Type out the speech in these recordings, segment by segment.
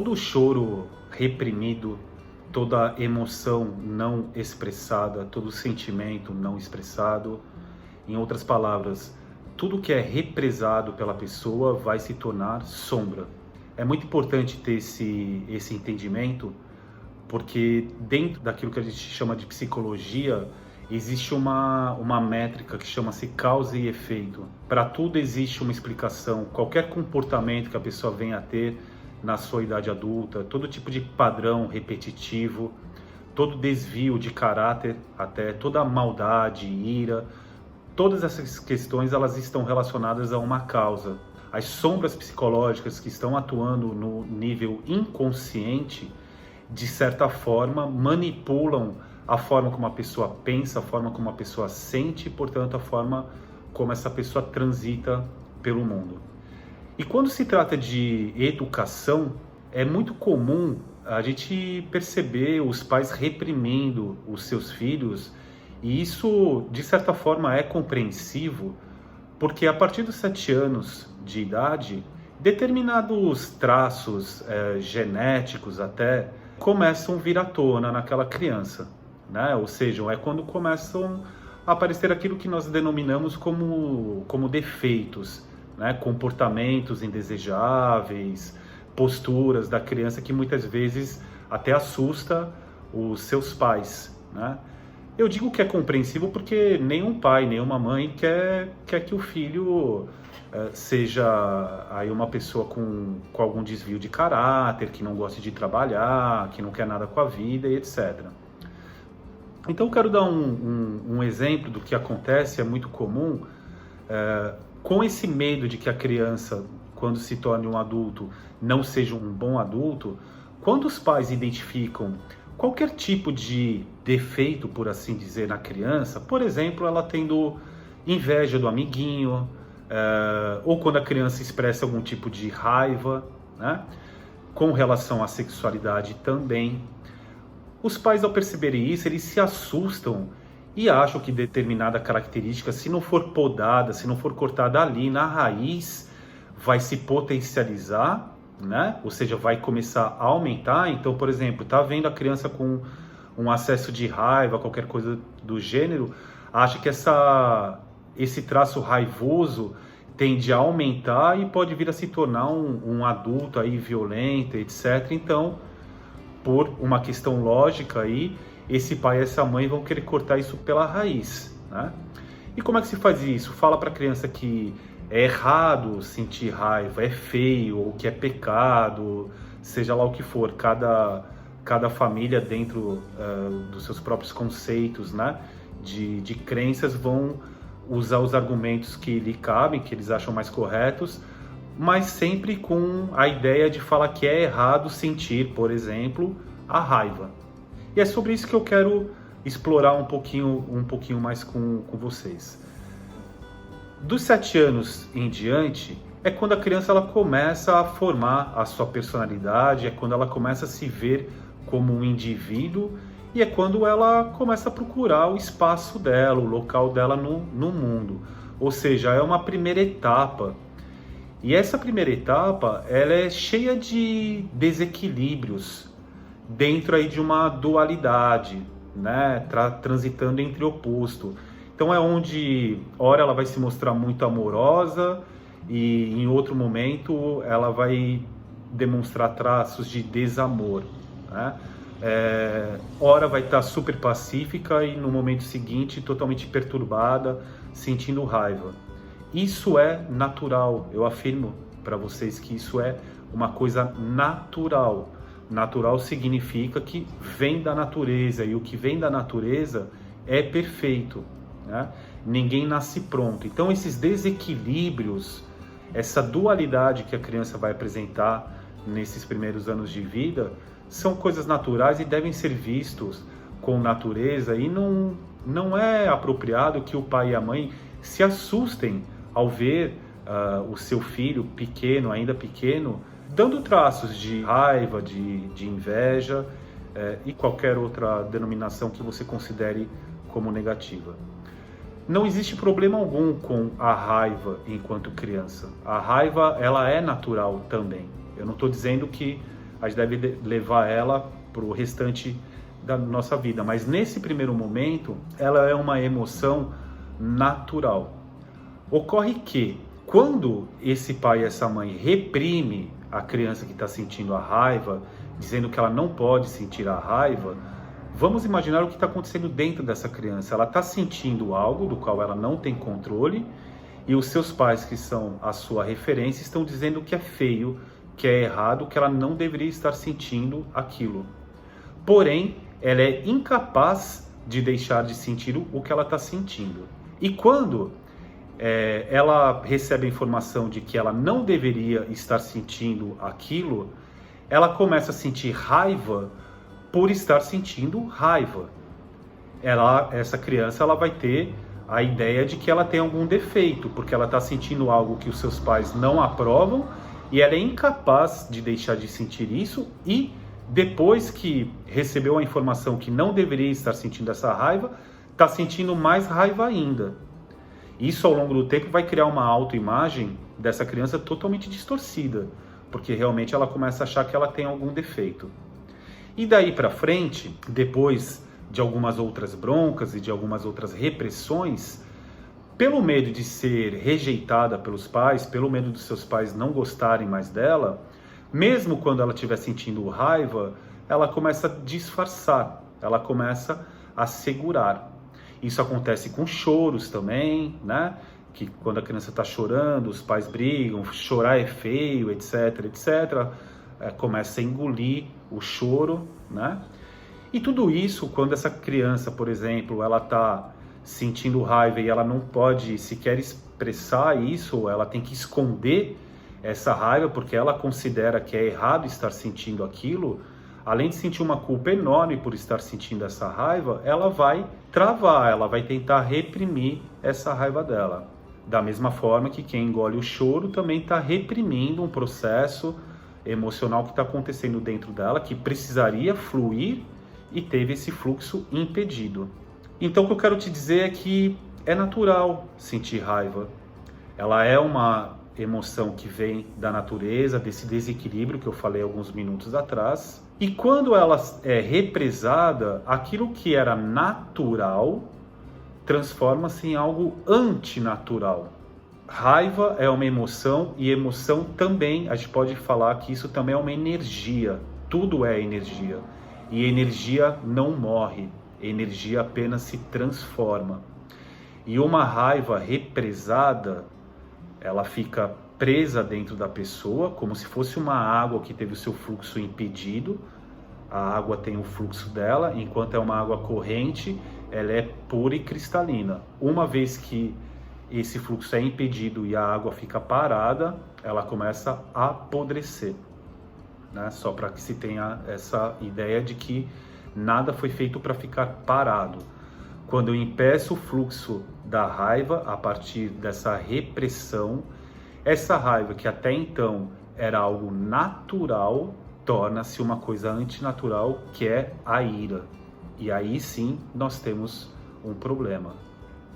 todo choro reprimido, toda emoção não expressada, todo sentimento não expressado, em outras palavras, tudo que é represado pela pessoa vai se tornar sombra. É muito importante ter esse entendimento, porque dentro daquilo que a gente chama de psicologia, existe uma métrica que chama-se causa e efeito. Para tudo existe uma explicação. Qualquer comportamento que a pessoa venha a ter na sua idade adulta, todo tipo de padrão repetitivo, todo desvio de caráter, até toda maldade, ira, todas essas questões elas estão relacionadas a uma causa. As sombras psicológicas que estão atuando no nível inconsciente, de certa forma, manipulam a forma como a pessoa pensa, a forma como a pessoa sente e, portanto, a forma como essa pessoa transita pelo mundo. E quando se trata de educação, é muito comum a gente perceber os pais reprimindo os seus filhos, e isso, de certa forma, é compreensivo, porque a partir dos 7 anos de idade, determinados traços genéticos até começam a vir à tona naquela criança, né? Ou seja, é quando começam a aparecer aquilo que nós denominamos como defeitos, né? Comportamentos indesejáveis, posturas da criança que muitas vezes até assusta os seus pais, né? Eu digo que é compreensível porque nenhum pai, nenhuma mãe quer que o filho seja aí uma pessoa com algum desvio de caráter, que não goste de trabalhar, que não quer nada com a vida e etc. Então eu quero dar um exemplo do que acontece, é muito comum, com esse medo de que a criança, quando se torne um adulto, não seja um bom adulto. Quando os pais identificam qualquer tipo de defeito, por assim dizer, na criança, por exemplo, ela tendo inveja do amiguinho, ou quando a criança expressa algum tipo de raiva, né, com relação à sexualidade também, os pais, ao perceberem isso, eles se assustam e acham que determinada característica, se não for podada, se não for cortada ali na raiz, vai se potencializar, né? Ou seja, vai começar a aumentar. Então, por exemplo, tá vendo a criança com um acesso de raiva, qualquer coisa do gênero, acha que esse traço raivoso tende a aumentar e pode vir a se tornar um adulto aí violento, etc. Então, por uma questão lógica aí, esse pai e essa mãe vão querer cortar isso pela raiz, né? E como é que se faz isso? Fala para a criança que é errado sentir raiva, é feio, ou que é pecado, seja lá o que for. Cada família, dentro dos seus próprios conceitos, né, de crenças, vão usar os argumentos que lhe cabem, que eles acham mais corretos, mas sempre com a ideia de falar que é errado sentir, por exemplo, a raiva. E é sobre isso que eu quero explorar um pouquinho mais com vocês. Dos 7 anos em diante, é quando a criança ela começa a formar a sua personalidade, é quando ela começa a se ver como um indivíduo, e é quando ela começa a procurar o espaço dela, o local dela no mundo. Ou seja, é uma primeira etapa. E essa primeira etapa, ela é cheia de desequilíbrios dentro aí de uma dualidade, né? Transitando entre oposto. Então é onde, ora ela vai se mostrar muito amorosa e em outro momento ela vai demonstrar traços de desamor, né? Ora vai estar super pacífica e no momento seguinte totalmente perturbada, sentindo raiva. Isso é natural, eu afirmo para vocês que isso é uma coisa natural. Natural significa que vem da natureza, e o que vem da natureza é perfeito, né? Ninguém nasce pronto. Então esses desequilíbrios, essa dualidade que a criança vai apresentar nesses primeiros anos de vida, são coisas naturais e devem ser vistos com natureza, e não é apropriado que o pai e a mãe se assustem ao ver o seu filho pequeno, ainda pequeno, dando traços de raiva, de inveja e qualquer outra denominação que você considere como negativa. Não existe problema algum com a raiva enquanto criança. A raiva, ela é natural também. Eu não estou dizendo que a gente deve levar ela para o restante da nossa vida. Mas nesse primeiro momento, ela é uma emoção natural. Ocorre que, quando esse pai e essa mãe reprime a criança que está sentindo a raiva, dizendo que ela não pode sentir a raiva, vamos imaginar o que está acontecendo dentro dessa criança. Ela está sentindo algo do qual ela não tem controle, e os seus pais, que são a sua referência, estão dizendo que é feio, que é errado, que ela não deveria estar sentindo aquilo. Porém, ela é incapaz de deixar de sentir o que ela está sentindo. E quando ela recebe a informação de que ela não deveria estar sentindo aquilo, ela começa a sentir raiva por estar sentindo raiva. Essa criança ela vai ter a ideia de que ela tem algum defeito, porque ela está sentindo algo que os seus pais não aprovam, e ela é incapaz de deixar de sentir isso, e depois que recebeu a informação que não deveria estar sentindo essa raiva, está sentindo mais raiva ainda. Isso ao longo do tempo vai criar uma autoimagem dessa criança totalmente distorcida, porque realmente ela começa a achar que ela tem algum defeito. E daí para frente, depois de algumas outras broncas e de algumas outras repressões, pelo medo de ser rejeitada pelos pais, pelo medo dos seus pais não gostarem mais dela, mesmo quando ela estiver sentindo raiva, ela começa a disfarçar, ela começa a segurar. Isso acontece com choros também, né? Que quando a criança está chorando, os pais brigam, chorar é feio, etc, etc. Começa a engolir o choro, né? E tudo isso, quando essa criança, por exemplo, ela está sentindo raiva e ela não pode sequer expressar isso, ela tem que esconder essa raiva porque ela considera que é errado estar sentindo aquilo, além de sentir uma culpa enorme por estar sentindo essa raiva, ela vai travar, ela vai tentar reprimir essa raiva dela. Da mesma forma que quem engole o choro também está reprimindo um processo emocional que está acontecendo dentro dela, que precisaria fluir e teve esse fluxo impedido. Então o que eu quero te dizer é que é natural sentir raiva. Ela é uma emoção que vem da natureza, desse desequilíbrio que eu falei alguns minutos atrás. E quando ela é represada, aquilo que era natural transforma-se em algo antinatural. Raiva é uma emoção, e emoção também, a gente pode falar que isso também é uma energia. Tudo é energia. E energia não morre, energia apenas se transforma. E uma raiva represada, ela fica presa dentro da pessoa, como se fosse uma água que teve o seu fluxo impedido. A água tem o fluxo dela, enquanto é uma água corrente, ela é pura e cristalina. Uma vez que esse fluxo é impedido e a água fica parada, ela começa a apodrecer. Né? Só para que se tenha essa ideia de que nada foi feito para ficar parado. Quando eu impeço o fluxo da raiva a partir dessa repressão, essa raiva que até então era algo natural, torna-se uma coisa antinatural, que é a ira. E aí sim nós temos um problema.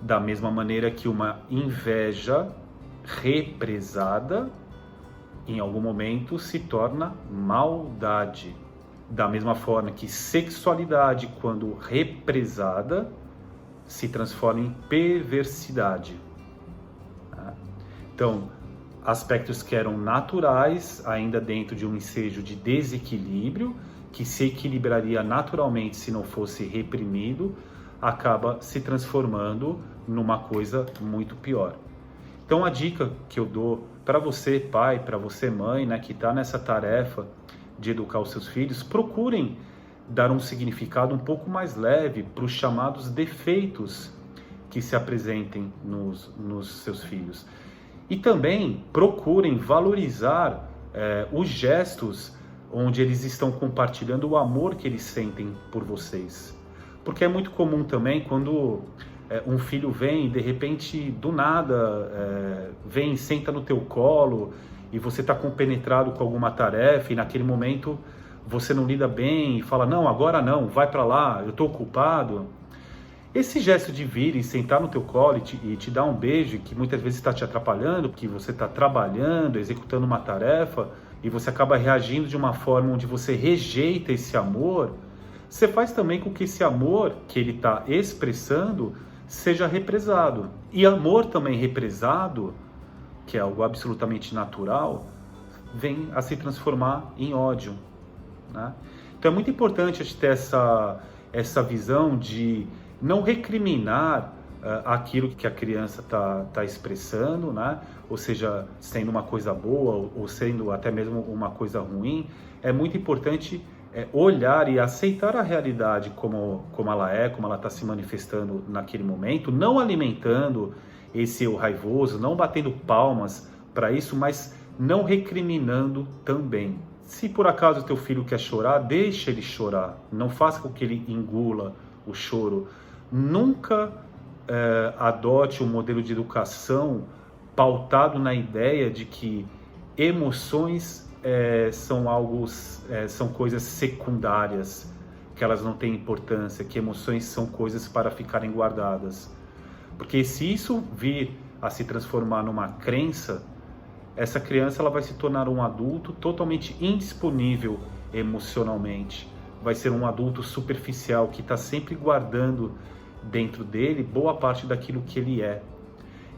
Da mesma maneira que uma inveja represada, em algum momento se torna maldade. Da mesma forma que sexualidade, quando represada, se transforma em perversidade. Então, aspectos que eram naturais, ainda dentro de um ensejo de desequilíbrio, que se equilibraria naturalmente se não fosse reprimido, acaba se transformando numa coisa muito pior. Então a dica que eu dou para você pai, para você mãe, né, que está nessa tarefa de educar os seus filhos, procurem dar um significado um pouco mais leve para os chamados defeitos que se apresentem nos seus filhos. E também procurem valorizar os gestos onde eles estão compartilhando o amor que eles sentem por vocês. Porque é muito comum também quando um filho vem, de repente, do nada, vem, senta no teu colo e você está compenetrado com alguma tarefa e naquele momento você não lida bem e fala, não, agora não, vai para lá, eu estou ocupado. Esse gesto de vir e sentar no teu colo e te dar um beijo, que muitas vezes está te atrapalhando, porque você está trabalhando, executando uma tarefa, e você acaba reagindo de uma forma onde você rejeita esse amor, você faz também com que esse amor que ele está expressando seja represado. E amor também represado, que é algo absolutamente natural, vem a se transformar em ódio, né? Então é muito importante a gente ter essa visão de não recriminar aquilo que a criança está expressando, né? Ou seja, sendo uma coisa boa ou sendo até mesmo uma coisa ruim. É muito importante olhar e aceitar a realidade como ela é, como ela está se manifestando naquele momento, não alimentando esse eu raivoso, não batendo palmas para isso, mas não recriminando também. Se por acaso o teu filho quer chorar, deixa ele chorar, não faça com que ele engula o choro. Nunca adote um modelo de educação pautado na ideia de que emoções são coisas secundárias, que elas não têm importância, que emoções são coisas para ficarem guardadas. Porque se isso vir a se transformar numa crença, essa criança ela vai se tornar um adulto totalmente indisponível emocionalmente. Vai ser um adulto superficial que está sempre guardando dentro dele boa parte daquilo que ele é.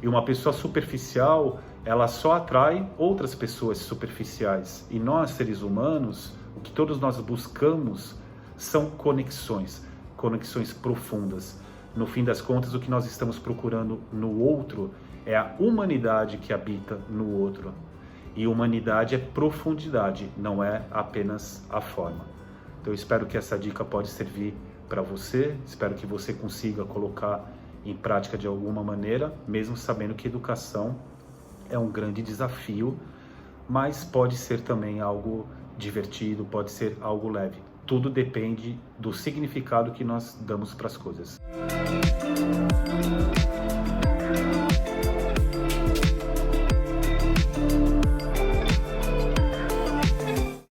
E uma pessoa superficial, ela só atrai outras pessoas superficiais. E nós, seres humanos, o que todos nós buscamos são conexões profundas. No fim das contas, o que nós estamos procurando no outro é a humanidade que habita no outro. E humanidade é profundidade, não é apenas a forma. Então eu espero que essa dica pode servir para você, espero que você consiga colocar em prática de alguma maneira, mesmo sabendo que educação é um grande desafio, mas pode ser também algo divertido, pode ser algo leve. Tudo depende do significado que nós damos para as coisas.